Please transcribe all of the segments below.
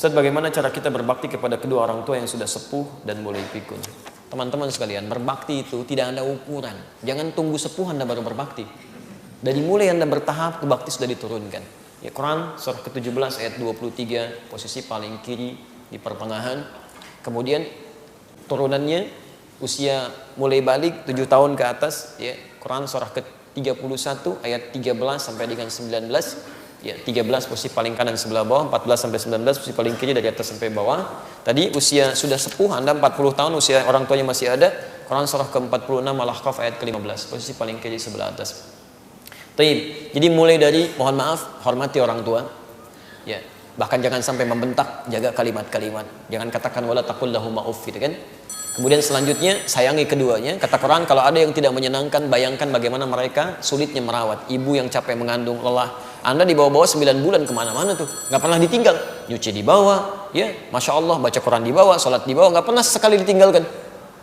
Ustaz, bagaimana cara kita berbakti kepada kedua orang tua yang sudah sepuh dan mulai pikun? Teman-teman sekalian, berbakti itu tidak ada ukuran. Jangan tunggu sepuh Anda baru berbakti. Dari mulai Anda bertahap, kebakti sudah diturunkan. Ya, Quran surah ke-17 ayat 23, posisi paling kiri di pertengahan. Kemudian turunannya usia mulai balik 7 tahun ke atas, ya. Quran surah ke-31 ayat 13 sampai dengan 19. Ya, 13 posisi paling kanan sebelah bawah, 14 sampai 19 posisi paling kiri dari atas sampai bawah. Tadi usia sudah sepuh, Anda 40 tahun, usia orang tuanya masih ada. Quran surah ke-46 Al-Ahqaf ayat ke-15, posisi paling kiri sebelah atas. Taib. Jadi mulai dari mohon maaf, hormati orang tua. Ya, bahkan jangan sampai membentak, jaga kalimat-kalimat. Jangan katakan wala taqul lahum uff, gitu kan? Kemudian selanjutnya sayangi keduanya. Kata Quran, kalau ada yang tidak menyenangkan, bayangkan bagaimana mereka sulitnya merawat. Ibu yang capek mengandung, lelah. Anda dibawa-bawa 9 bulan kemana-mana tuh, nggak pernah ditinggal. Nyuci dibawa, ya, masya Allah, baca Quran dibawa, sholat dibawa, nggak pernah sekali ditinggalkan.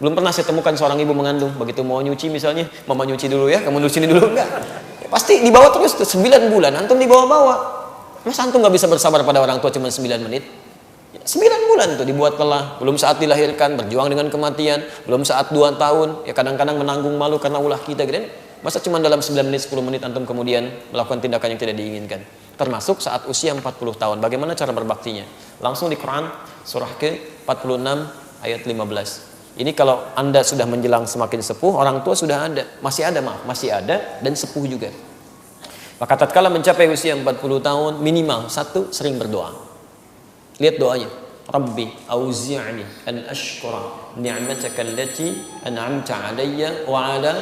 Belum pernah saya temukan seorang ibu mengandung, begitu mau nyuci misalnya, mama nyuci dulu ya, kamu nyuci dulu, enggak. Ya, pasti dibawa terus tuh 9 bulan, antum dibawa-bawa. Masa antum nggak bisa bersabar pada orang tua cuma 9 menit? 9 bulan tuh dibuat lelah, belum saat dilahirkan, berjuang dengan kematian, belum saat 2 tahun, ya kadang-kadang menanggung malu karena ulah kita gitu. Masa cuma dalam 9 menit, 10 menit antum kemudian melakukan tindakan yang tidak diinginkan. Termasuk saat usia 40 tahun, bagaimana cara berbaktinya? Langsung di Quran surah ke-46 ayat 15. Ini kalau Anda sudah menjelang semakin sepuh, orang tua sudah ada, masih ada dan sepuh juga. Maka tatkala mencapai usia 40 tahun, minimal satu, sering berdoa. Lihat doanya. Rabbi auzi'ni an ashkura ni'mataka allati an'amta 'alayya wa 'ala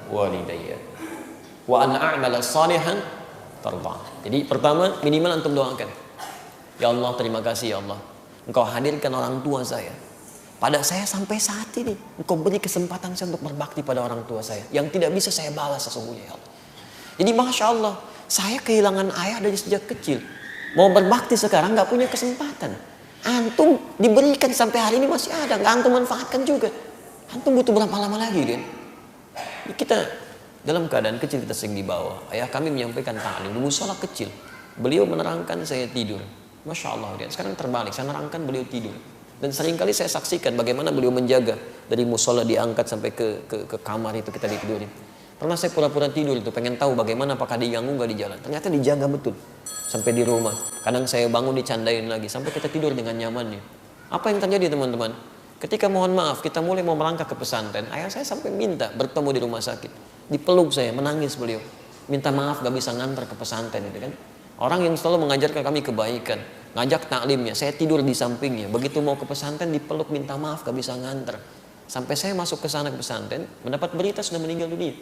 walidayya wa an a'mala salihan tarda. Jadi pertama, minimal antum doakan. Ya Allah, terima kasih ya Allah. Engkau hadirkan orang tua saya pada saya sampai saat ini. Engkau beri kesempatan saya untuk berbakti pada orang tua saya yang tidak bisa saya balas sesungguhnya ya Allah. Jadi masya Allah, saya kehilangan ayah dari sejak kecil. Mau berbakti sekarang nggak punya kesempatan. Antum diberikan sampai hari ini masih ada, nggak antum manfaatkan juga. Antum butuh berapa lama lagi kan? Kita dalam keadaan kecil kita sering dibawa. Ayah kami menyampaikan ta'lim di musola kecil. Beliau menerangkan, saya tidur. Masya Allah, lihat. Sekarang terbalik, saya menerangkan, beliau tidur. Dan seringkali saya saksikan bagaimana beliau menjaga dari musola diangkat sampai ke kamar itu kita ditidurin. Pernah saya pura-pura tidur itu, pengen tahu bagaimana apakah diganggu nggak di jalan. Ternyata dijaga betul sampai di rumah. Kadang saya bangun dicandain lagi sampai kita tidur dengan nyamannya. Apa yang terjadi teman-teman? Ketika mohon maaf kita mulai mau melangkah ke pesantren, ayah saya sampai minta bertemu di rumah sakit, dipeluk saya, menangis beliau, minta maaf gak bisa ngantar ke pesantren itu kan. Orang yang selalu mengajarkan kami kebaikan, ngajak taklimnya, saya tidur di sampingnya, begitu mau ke pesantren dipeluk minta maaf gak bisa ngantar. Sampai saya masuk ke sana ke pesantren, mendapat berita sudah meninggal dunia.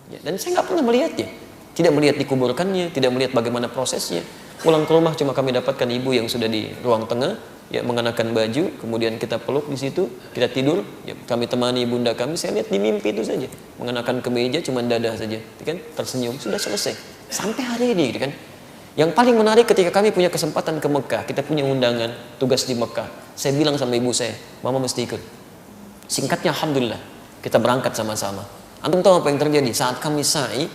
Ya, dan saya nggak pernah melihatnya, tidak melihat dikuburkannya, tidak melihat bagaimana prosesnya. Pulang ke rumah cuma kami dapatkan ibu yang sudah di ruang tengah, ya mengenakan baju, kemudian kita peluk di situ, kita tidur, ya, kami temani ibunda kami. Saya lihat di mimpi itu saja, mengenakan kemeja cuma dada saja, kan, tersenyum, sudah selesai. Sampai hari ini, kan. Yang paling menarik ketika kami punya kesempatan ke Mekah, kita punya undangan tugas di Mekah. Saya bilang sama ibu saya, mama mesti ikut. Singkatnya alhamdulillah, kita berangkat sama-sama. Antum tahu apa yang terjadi? Saat kami sa'i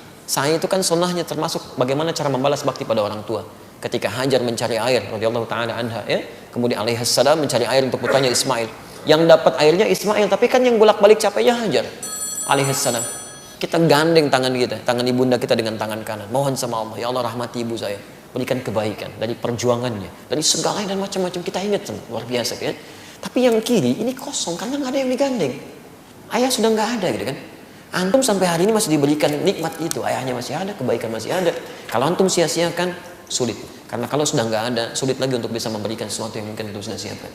itu kan sunnahnya termasuk bagaimana cara membalas bakti pada orang tua. Ketika Hajar mencari air, radhiyallahu taala anha, ya, kemudian alaihissalam mencari air untuk putranya Ismail. Yang dapat airnya Ismail, tapi kan yang bolak-balik capeknya Hajar, alaihissalam. Kita gandeng tangan kita, tangan ibunda kita dengan tangan kanan. Mohon sama Allah, ya Allah rahmati ibu saya, berikan kebaikan dari perjuangannya, dari segala dan macam-macam kita ingat, luar biasa kan. Tapi yang kiri ini kosong karena nggak ada yang digandeng. Ayah sudah nggak ada gitu kan. Antum sampai hari ini masih diberikan nikmat itu, ayahnya masih ada, kebaikan masih ada. Kalau antum sia-siakan, sulit. Karena kalau sudah nggak ada, sulit lagi untuk bisa memberikan sesuatu yang mungkin itu sudah siapkan.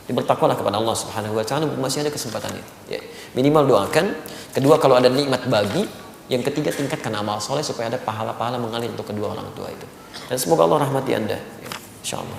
Bertakwalah kepada Allah Subhanahu Wa Taala, masih ada kesempatan itu. Ya. Minimal doakan. Kedua, kalau ada nikmat bagi. Yang ketiga, tingkatkan amal soleh supaya ada pahala-pahala mengalir untuk kedua orang tua itu. Dan semoga Allah rahmati Anda. Ya. Insya Allah.